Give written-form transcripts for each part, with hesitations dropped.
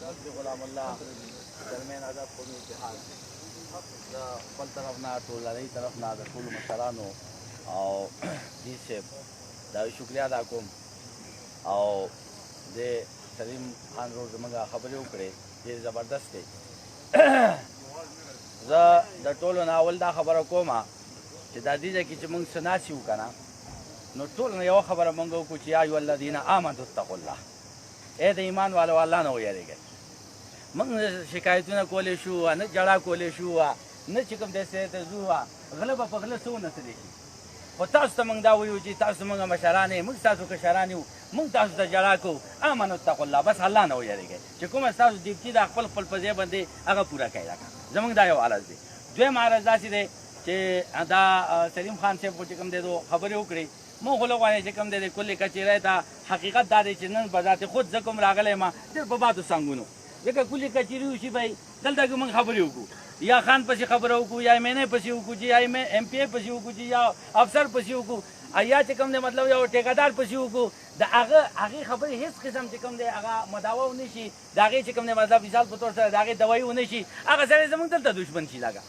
غلام الله درمیان آزاد قومي اتحاد د خپل طرف نه ټولنۍ طرف نه د ټولو مشرانو او دې صاحب دا شکریا ادا کوم او د سلیم خان ورور زموږ خبرې وکړې ډېرې زبردست دی زه د ټولو نه اول دا خبره کومه چې دا دې ځای کې چې موږ څه ناست یو که نه نو ټولو نه یوه خبره موږ وکړو چې یا ایها الذین آمنوا اتقوا الله ای د ایمان والو الله نه ویریږئ موږ شکایتونه کولی شو نه جړا کولی شو نه چې کوم دی سړی ته ځو غله به په غله څه ونه څه دی شي خو تاسو ته موږ دا ویو چې تاسو موږ مشران یې موږ ستاسو کشران یو موږ تاسو ته جړا کوو آمنوا اتقوا الله بس الله نه ویریږئ چې کومه ستاسو ډیوټي ده خپل خپل په ځای باندې هغه پوره کوئ لکه زموږ دا یو عرض دی دویم عرض داسې دی چې دا سلیم خان صاحب خو چې کوم دی خبرې وکړې مونږ خو نه غواړی چې کوم دی د کلي کچېرۍ ته حقیقت دا دی چې نن په ذات خود زه کوم راغلی یم ډېر په بادو څنګونو ځکه کلي کچېري وشي بهی دلته کې مونږ خبرې وکړو یا خان پسې خبره وکړو یا MNA پسې وکړو چې یا MPA پسې وکړو چې یا افسر پسې وکړو یا چې کوم دی مطلب یو ټیکهدار پسې وکړو د هغې خبرې هېڅ قسم چې کوم دی هغه مداوه ونه شي د هغې چې کوم دی مطلب مثال په طور سره د هغې دوایي ونه شي هغه سړی زموږ دلته دشمن شي لکه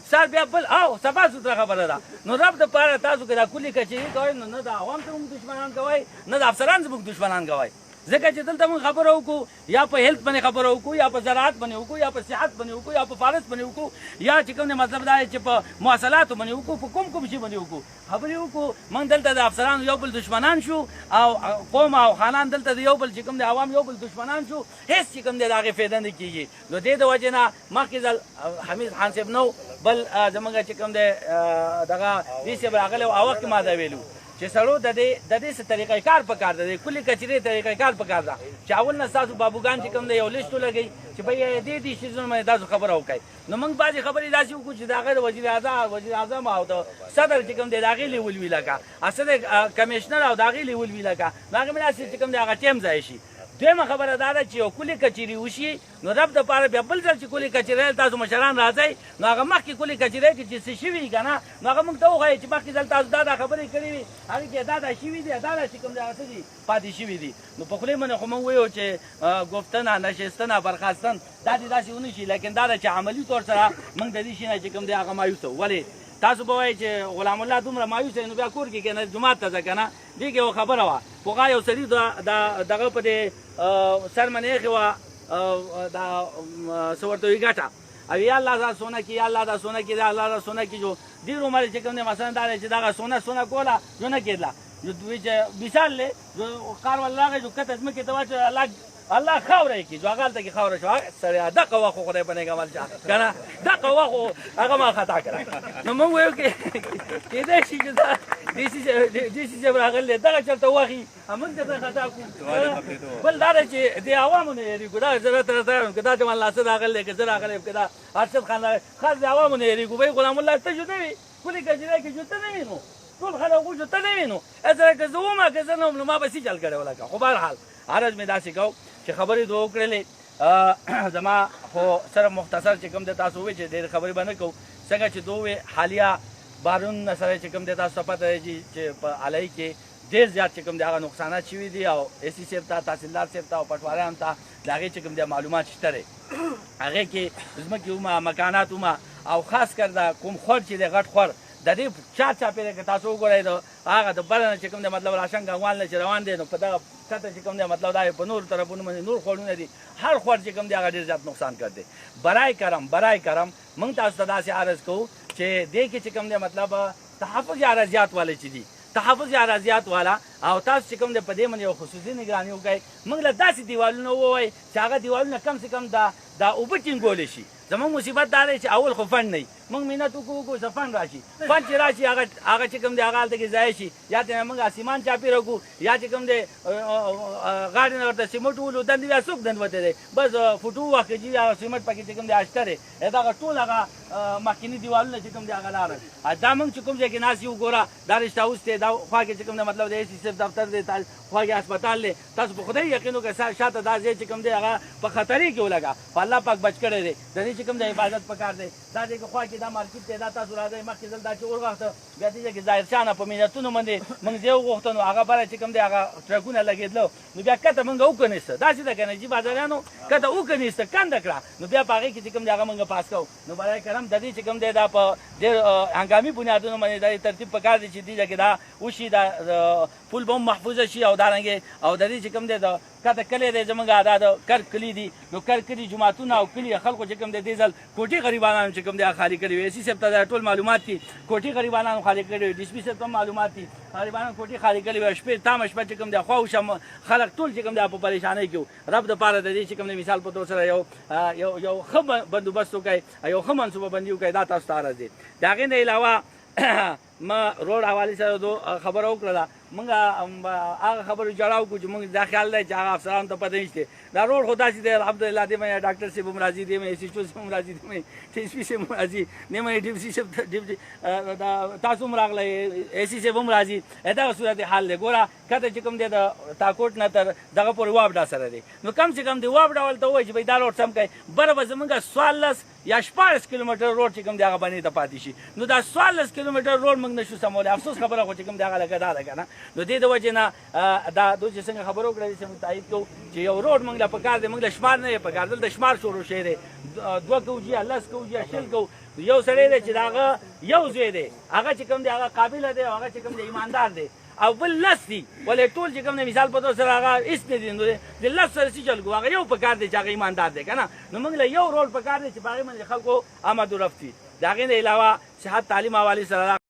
سر بیا بل او صفا سوتره خبره ده نو رب دپاره تاسو که دا کلي کچېري کوئ نو نه د عوام ته موږ دشمنان کوئ نه د افسران زموږ دشمنان کوئ ځکه چې دلته موږ خبره وکړو یا په هیلث باندې خبره وکړو یا په زراعت باندې وکړو یا په صحت باندې وکړو یا په فارس باندې وکړو یا چې کوم دی مطلب دا چې په مواصلاتو باندې وکړو په کوم شي باندې وکړو خبرې وکړو موږ دلته د افسرانو یو بل دشمنان شو او قوم او خانان دلته د یو بل چې کوم دی عوام یو بل دشمنان شو هېڅ چې کوم دی د هغې فایده نه کېږي نو دې د وجې نه مخکې ځل حمید خان صاحب نو بل زموږ چې کوم دی دغه دې صاحب راغلی او هغه وخت کې ما دا ویلو چې سړو د دې څه طریقه کار پکار ده د کلي کچېرې طریقه کار پکار ده چې اول نه ستاسو بابوګان چې کوم دی یو لیست ولګوي چې بهی دې شیزونو باندې تاسو خبره وکړئ نو موږ بعضې خبرې داسې وکړو چې د هغه د وزیر اعظم او د صدر چې کوم دی د هغې لیول وي لکه اصل د کمیشنر او د هغې لیول وي لکه نو هغې مې داسې چې کوم دی هغه ټایم ضایع شي دویمه خبره دا ده چې یو کلي کچېري وشي نو رب دپاره بیا بل ځل چې کلي کچېرۍ تاسو مشران راځئ نو هغه مخکې کلي کچېرۍ کې چې څه شوي وي که نه نو هغه موږ ته وښایي چې مخکې ځل تاسو دا خبرې کړې وي هغې کې دا شوي دي دا چې کوم دی هغه څه دي پاتې شوي دي نو په خولې باندې خو موږ ویو چې ګفتنه نشستنه برخاستن دا دې داسې ونه شي لیکن دا ده چې عملي طور سره موږ د دې شي نه چې کوم دی هغه مایوسه ولې تاسو به وایئ چې غلام الله دومره مایوس نو بیا کور کې که نه جومات ته ځه که نه دې کې یو خبره وه پخوا یو سړي دغه په دې سر باندې ایښې وه دا څه ورته وایي ګټه او یا الله دا سونه کې یا الله دا سونه کې یا الله دا سونه کې جو ډېر عمر چې کوم دی مثلا دا دی چې دغه سونه کوله جو نه کېدله نو دوی چې مثال دی کار والا راغی جو کته ځمکې ته واچوه الله خاوره کې جو هغه هلته کې خاوره شو سړی دغه وخت خو خدای په نیک عمل شه که نه دغه وخت خو هغه ما خطا کړه نو موږ ویل کېدای شي چې دا دې سي صاحب راغلی دی دغه چېرته وخي موږ درته خطا کړو بل دا ده چې دې عوامو نه یېرېږو دا زه راته یم که دا جمال ناصر راغلی دی که زه راغلی یم که دا ارشد خان راغلی خاص د عوامو نه یېرېږو بهی غلام الله ته جو نه وي کلي کچېرۍ کې جو ته نه وي نو ټول خلک خو جو ته نه وي نو سره که زه وم که زه نه وم نو ما به څه چل کړی ولکه خو بهرحال عرض مې داسې کوو چې خبرې دوه وکړلې زما خو سره مختصر چې کوم دی تاسو ووایي چې ډېرې خبرې به نه کوو څنګه چې دوه وې حالیه بارون سره چې کوم دی تاسو ته پته دی چې په حالۍ کې ډېر زیات چې کوم دی هغه نقصانات شوي دي او AC صاحب ته تحصیلدار صاحب ته او پټواریانو ته د هغې چې کوم دی معلومات شته دی هغې کې ځمکې ومه مکانات ومه او خاص کر د کوم خور چې دی غټ خور د دې چاپېره که تاسو وګورئ د هغه د بره نه چې کوم دی مطلب راشن ګنګوال نه چې روان دی نو په دغه کته چې کوم دی مطلب دا په نورو طرفونو باندې نور خوړونه دي هر خوړ چې کوم دی هغه ډېر زیات نقصان کړ دی برای کرم موږ تاسو ته داسې عرض کوو چې دې کې چې کوم دی مطلب تحفظ اراضیات والے چې دي تحفظ اراضیات والا او تاسو چې کوم دی په دې باندې یو خصوصي نګراني وکړئ موږ له داسې دیوالونه ووایئ چې هغه دیوالونه کم سے کم دا اوبه ټینګولی شي زموږ مصیبت دا دی چې اول خو فنډ نه وي موږ مینت وکړو چې فنډ راشي فنډ چې راشي هغه چې کوم دی هغه هلته کې ضایع شي یا ته موږ اسمان چاپېره کړو یا چې کوم دی غاړې نه ورته سیمټ وولو دندې بیا څوک دند وتی دی بس فوټو وخت چې هغه سیمټ پکې چې کوم دی اشته دی دغه ټول هغه مخکیني دیوالونه چې کوم دی هغه لاړل دا موږ چې کوم ځای کې ناست یو ګوره دا رشته هاوس دی دا خوا کې چې کوم دی مطلب د AC صاحب دفتر دی خوا کې هسپتال دی تاسو په خدای یقین وکړئ شاته دا ځای چې کوم دی هغه په خطرې کې ولګه په الله پاک بچ کړی دی د دې چې کوم دی حفاظت پکار دی دا دی که خوا کې کې دا مارکیټ دی دا تاسو راځئ مخکې دلته چې ورغاښته بیا دې ځای کې ظاهر شانه په مینتونو باندې موږ ځای وغوښته نو هغه بره چې کوم دی هغه ټرکونه لګېدله نو بیا کته موږ وکنیسته داسې ده که نه چې بازاریانو کته وکنیسته کنده کړه نو بیا په هغې کې چې کوم دی هغه موږ پاس کوو نو برای کرم د دې چې کوم دی دا په ډېر هنګامي بنیادونو باندې دا ترتیب پکار دی چې دې ځای کې دا وشي دا پول به هم محفوظه شي او دارنګې او د دې چې کوم دی د کته کلی دی زموږ دا د کر کلي دي نو کر کلي جوماتونه او کلي خلکو چې کوم دی دې ځل کوټې غریبانانو چې کوم دی خالي کړي وي اسی صاحب ته دا ټول معلومات دي کوټې غریبانانو خالي کړي وي ډي سي پي صاحب ته معلومات دي غریبانو کوټې خالي کړي وي شپې تامه شپه چې کوم دی خواوشه خلک ټول چې کوم دی په پریشانۍ کې رب دپاره د دې چې کوم دی مثال په توګه سره یو ښه بندوبست وکړئ یو ښه منصوبه بندي وکړئ دا تاسو ته عرض دی د هغې نه علاوه ما روډ حوالې سره خبره وکړله موږ هغه خبرو جړا وکړو چې موږ دا خیال دی چې هغه افسرانو ته پته نشته دا روډ خو داسې دی الحمدلله دې مې ډاکټر صاحب هم راځي دې مې ایس ایچ او صاحب هم راځي دې مې ټي سي پي صاحب هم راځي دې مې ډي سي صاحب تاسو هم راغلی اے سی صاحب هم راځي دغه صورت حال دی ګوره کته چې کوم دی د تاکوټ نه تر دغه پورې واپډا سره دی نو کم چې کم دی واپډا ولته ووایي چې بھائی دا روډ سم کوئ بره به زمونږ 14 یا 14 کیلومتر روډ چې کوم دی هغه باندې ته پاتې شي نو دا 14 کیلومتر روډ موږ نشو سمولی افسوس خبره خو چې کوم دی هغه لکه دا ده که نه نو دې د وجې نه دا دوی چې څنګه خبره وکړه داسې موږ تایید کوو چې یو روډ موږ له پکار دی موږ له شمار نه یې پکار دلته شمار شروع شوی دی 2 کوجي یا 10 کوجي یا 20 کوو یو سړی دی چې د هغه یو زوی دی هغه چې کوم دی هغه قابله دی او هغه چې کوم دی ایماندار دی او بل لس دي ولې ټول چې کوم دی مثال په توګه سره هغه هېڅ نه دي نو د لس سره څه چل کوو هغه یو پکار دی چې هغه ایماندار دی که نه نو موږ له یو روډ پکار دی چې په هغې باندې خلکو آمد و رفت وي د هغې نه علاوه صحت تعلیم حوالې سره